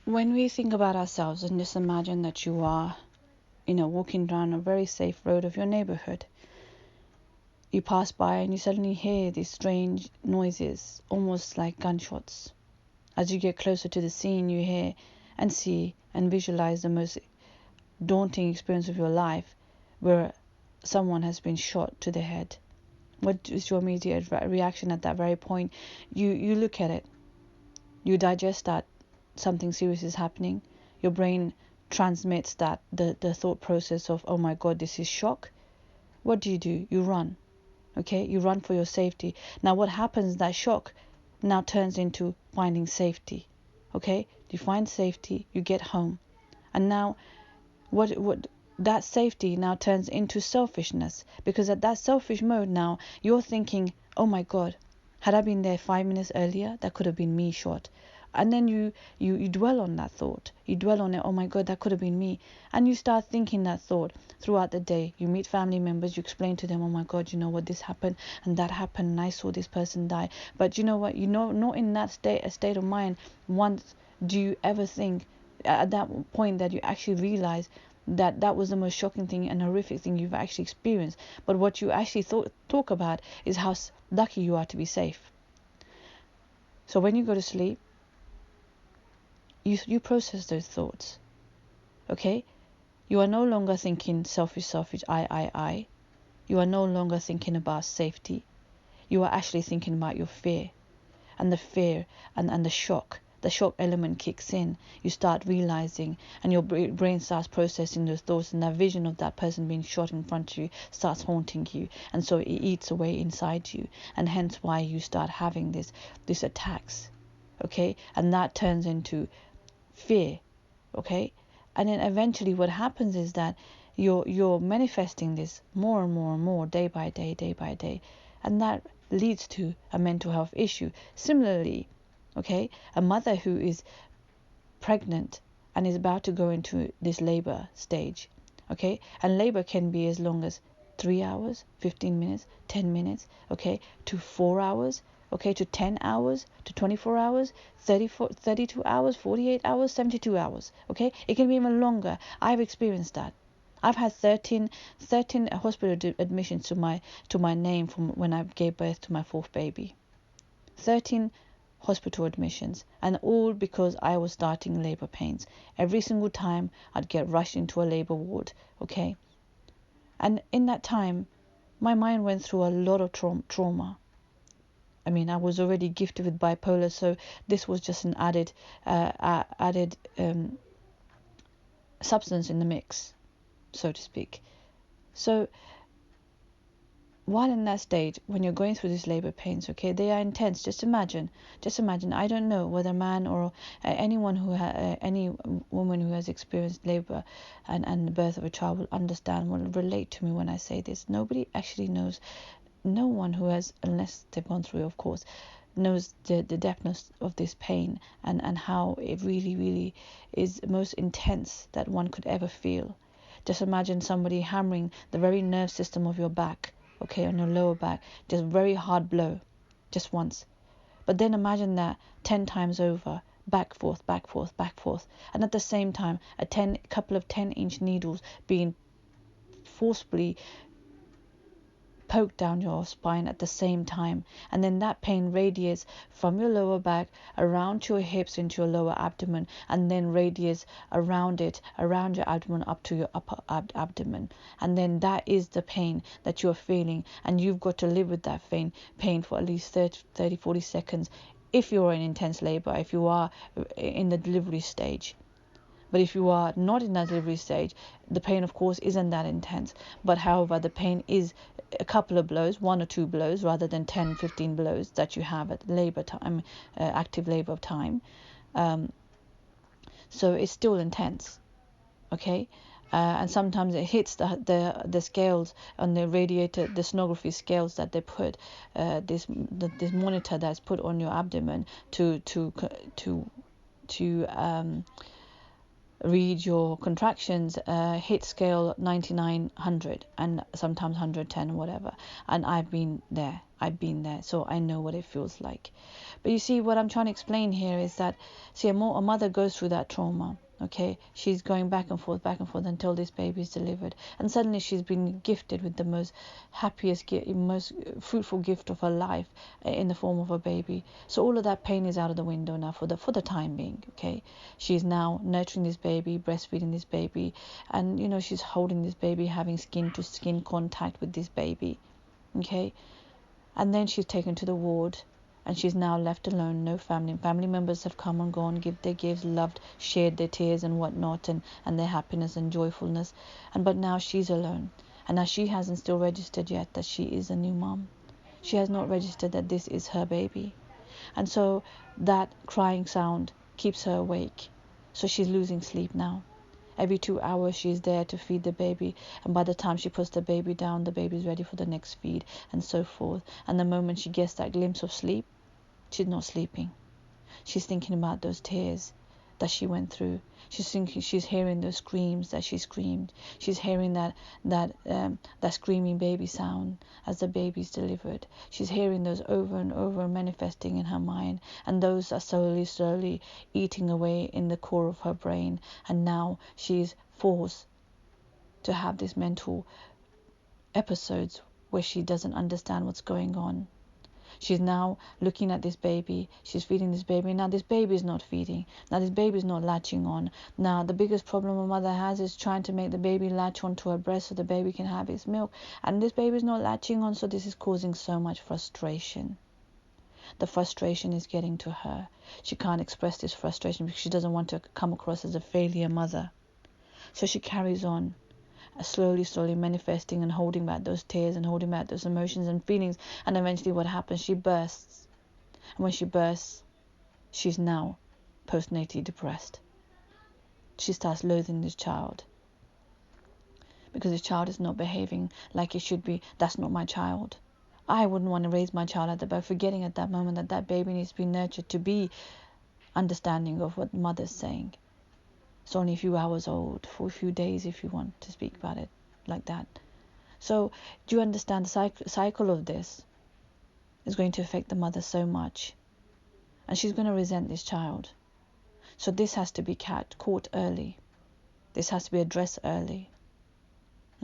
when we think about ourselves and just imagine that you are, walking down a very safe road of your neighborhood, you pass by and you suddenly hear these strange noises, almost like gunshots. As you get closer to the scene, you hear and see and visualize the most daunting experience of your life, where someone has been shot to the head. What is your immediate reaction at that very point? You look at it, you digest that something serious is happening. Your brain transmits that the thought process of, oh my God, this is shock. What do? You run. Okay, you run for your safety. Now what happens, that shock now turns into finding safety. Okay, you find safety, you get home, and now what that safety now turns into selfishness, because at that selfish mode now you're thinking, oh my God, had I been there 5 minutes earlier, that could have been me shot. And then you dwell on that thought, you dwell on it, oh my God, that could have been me. And you start thinking that thought throughout the day. You meet family members, you explain to them, oh my God, you know what, this happened and that happened and I saw this person die. But you know what, not in that state of mind once do you ever think at that point that you actually realize that that was the most shocking thing and horrific thing you've actually experienced. But what you actually talk about is how lucky you are to be safe. So when you go to sleep, you process those thoughts. Okay, you are no longer thinking selfish, I. You are no longer thinking about safety. You are actually thinking about your fear, and the fear and the shock element kicks in. You start realizing, and your brain starts processing those thoughts, and that vision of that person being shot in front of you starts haunting you, and so it eats away inside you, and hence why you start having this attacks. Okay, and that turns into fear. Okay, and then eventually what happens is that you're manifesting this more and more and more, day by day, and that leads to a mental health issue. Similarly, okay, a mother who is pregnant and is about to go into this labor stage, okay, and labor can be as long as 3 hours, 15 minutes, 10 minutes, okay, to 4 hours, okay, to 10 hours, to 24 hours, 32 hours, 48 hours, 72 hours, okay? It can be even longer. I've experienced that. I've had 13 hospital admissions to my name from when I gave birth to my fourth baby. 13 hospital admissions, and all because I was starting labor pains. Every single time I'd get rushed into a labor ward, okay? And in that time, my mind went through a lot of trauma. I mean, I was already gifted with bipolar, so this was just an added substance in the mix, so to speak. So while in that stage, when you're going through these labor pains, okay, they are intense. Just imagine. I don't know whether a man or anyone any woman who has experienced labor and the birth of a child will understand, will relate to me when I say this. Nobody actually knows. No one who has, unless they've gone through it, of course, knows the depthness of this pain and how it really is most intense that one could ever feel. Just imagine somebody hammering the very nerve system of your back, okay, on your lower back, just very hard blow, just once. But then imagine that 10 times over, back, forth, and at the same time, couple of 10-inch needles being forcefully poke down your spine at the same time, and then that pain radiates from your lower back around to your hips into your lower abdomen, and then radiates around your abdomen up to your upper abdomen, and then that is the pain that you're feeling, and you've got to live with that pain for at least 30-40 seconds if you're in intense labor, if you are in the delivery stage. But if you are not in that delivery stage, the pain, of course, isn't that intense. But however, the pain is a couple of blows, 1 or 2 blows, rather than 10-15 blows that you have at labor time, active labor time. So it's still intense, okay? And sometimes it hits the scales on the radiator, the sonography scales that they put, this monitor that's put on your abdomen to read your contractions, hit scale 99, 100, and sometimes 110 or whatever. And I've been there. I've been there, so I know what it feels like. But you see, what I'm trying to explain here is that, see, a mother goes through that trauma. Okay, she's going back and forth until this baby is delivered, and suddenly she's been gifted with the most happiest, most fruitful gift of her life in the form of a baby. So all of that pain is out of the window now for the time being. Okay, she's now nurturing this baby, breastfeeding this baby, and she's holding this baby, having skin to skin contact with this baby. Okay, and then she's taken to the ward, and she's now left alone. No family members have come and gone, give their gifts, loved, shared their tears and whatnot, and their happiness and joyfulness. But now she's alone, and now she hasn't still registered yet that she is a new mom. She has not registered that this is her baby, and so that crying sound keeps her awake. So she's losing sleep now. Every 2 hours she's there to feed the baby, and by the time she puts the baby down, the baby's ready for the next feed, and so forth. And the moment she gets that glimpse of sleep, she's not sleeping. She's thinking about those tears that she went through. She's hearing those screams that she screamed. She's hearing that screaming baby sound as the baby's delivered. She's hearing those over and over manifesting in her mind, and those are slowly eating away in the core of her brain. And now she's forced to have these mental episodes where she doesn't understand what's going on. She's now looking at this baby. She's feeding this baby. Now this baby is not feeding. Now this baby is not latching on. Now the biggest problem a mother has is trying to make the baby latch onto her breast so the baby can have its milk. And this baby is not latching on, so this is causing so much frustration. The frustration is getting to her. She can't express this frustration because she doesn't want to come across as a failure mother. So she carries on, slowly manifesting and holding back those tears and holding back those emotions and feelings. And eventually what happens? She bursts. And when she bursts, she's now postnatally depressed. She starts loathing this child because this child is not behaving like it should be. That's not my child. I wouldn't want to raise my child like that, but forgetting at that moment that that baby needs to be nurtured to be understanding of what mother's saying. It's only a few hours old, for a few days if you want to speak about it like that. So do you understand the cycle of this is going to affect the mother so much, and she's going to resent this child. So this has to be caught early. This has to be addressed early.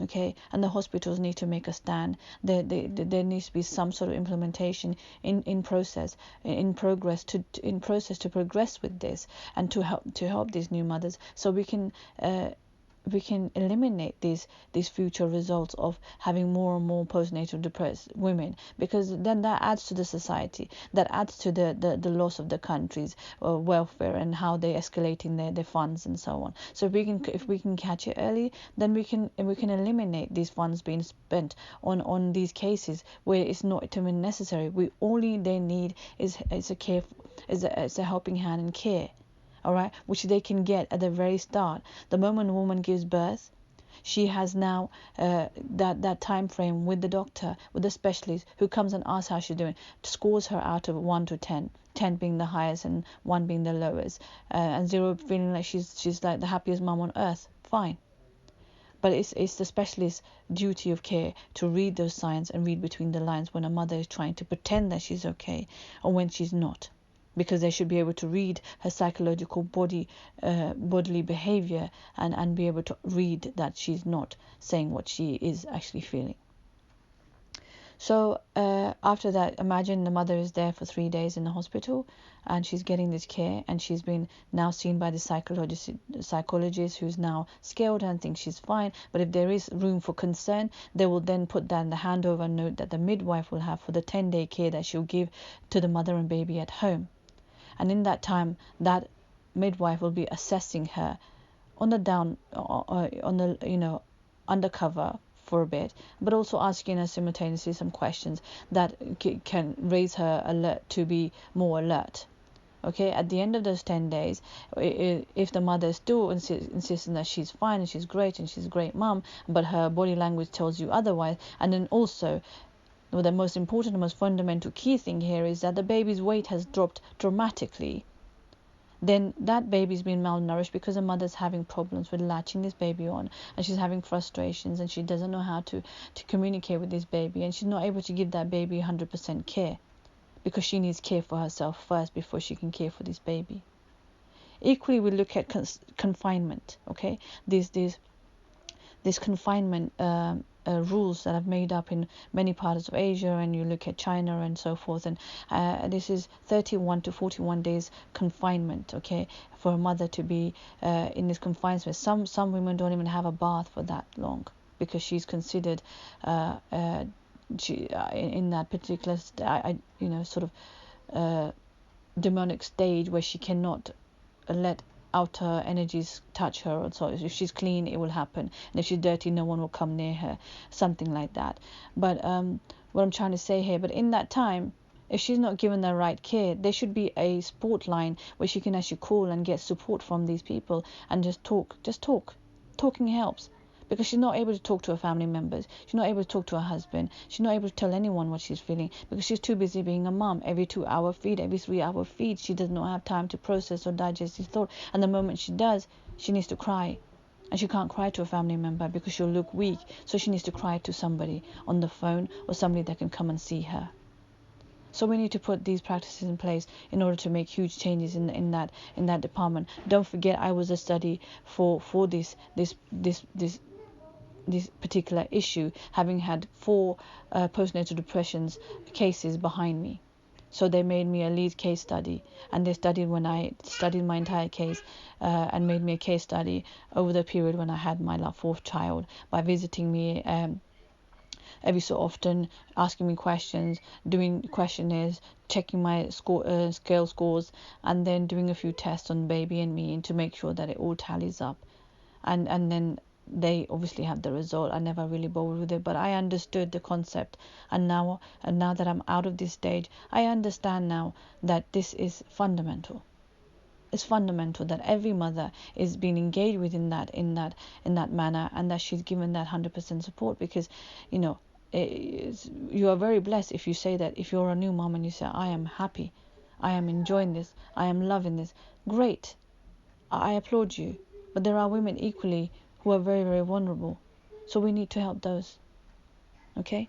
Okay, and the hospitals need to make a stand. There needs to be some sort of implementation in progress to progress with this, and to help these new mothers, so we can eliminate these future results of having more and more postnatal depressed women, because then that adds to the society, that adds to the loss of the country's welfare and how they're escalating their funds and so on. So if we can catch it early, then we can eliminate these funds being spent on these cases where it's not even necessary. They need is a helping hand and care. All right, which they can get at the very start. The moment a woman gives birth, she has now that time frame with the doctor, with the specialist, who comes and asks how she's doing, scores her out of 1 to 10, 10 being the highest and 1 being the lowest, and 0 feeling like she's like the happiest mom on earth. Fine. But it's the specialist's duty of care to read those signs and read between the lines when a mother is trying to pretend that she's okay or when she's not, because they should be able to read her psychological bodily behavior and be able to read that she's not saying what she is actually feeling. So after that, imagine the mother is there for 3 days in the hospital, and she's getting this care, and she's been now seen by the psychologist who's now scaled her and thinks she's fine. But if there is room for concern, they will then put down the handover note that the midwife will have for the 10-day care that she'll give to the mother and baby at home. And in that time, that midwife will be assessing her on the undercover for a bit, but also asking her simultaneously some questions that can raise her alert to be more alert. Okay, at the end of those 10 days, if the mother is still insisting that she's fine and she's great and she's a great mom, but her body language tells you otherwise, and then also the most important and most fundamental key thing here is that the baby's weight has dropped dramatically, then that baby's been malnourished because the mother's having problems with latching this baby on, and she's having frustrations, and she doesn't know how to communicate with this baby, and she's not able to give that baby 100% care, because she needs care for herself first before she can care for this baby. Equally, we look at confinement. Okay, these confinement rules that have made up in many parts of Asia, and you look at China and so forth, and this is 31 to 41 days confinement, okay, for a mother to be in this confinement space. Some women don't even have a bath for that long, because she's considered in that particular sort of demonic stage where she cannot let outer energies touch her. So if she's clean, it will happen, and if she's dirty, no one will come near her, something like that. But what I'm trying to say here, but in that time, if she's not given the right care, there should be a support line where she can actually call and get support from these people and just talk. Talking helps, because she's not able to talk to her family members, she's not able to talk to her husband, she's not able to tell anyone what she's feeling, because she's too busy being a mom. Every 2-hour feed, every 3-hour feed, she does not have time to process or digest these thoughts, and the moment she does, she needs to cry, and she can't cry to a family member because she'll look weak, so she needs to cry to somebody on the phone, or somebody that can come and see her. So we need to put these practices in place in order to make huge changes in that department. Don't forget, I was a study for this particular issue, having had 4 postnatal depressions cases behind me. So they made me a lead case study, and they studied when I studied my entire case, and made me a case study over the period when I had my 4th child, by visiting me every so often, asking me questions, doing questionnaires, checking my scale scores, and then doing a few tests on baby and me, and to make sure that it all tallies up. And then they obviously had the result. I never really bothered with it, but I understood the concept, and now that I'm out of this stage, I understand now that this is fundamental. It's fundamental that every mother is being engaged with in that manner, and that she's given that 100% support, because you are very blessed if you say that. If you're a new mom and you say, I am happy, I am enjoying this, I am loving this, great, I applaud you. But there are women equally who are very, very vulnerable, so we need to help those. Okay.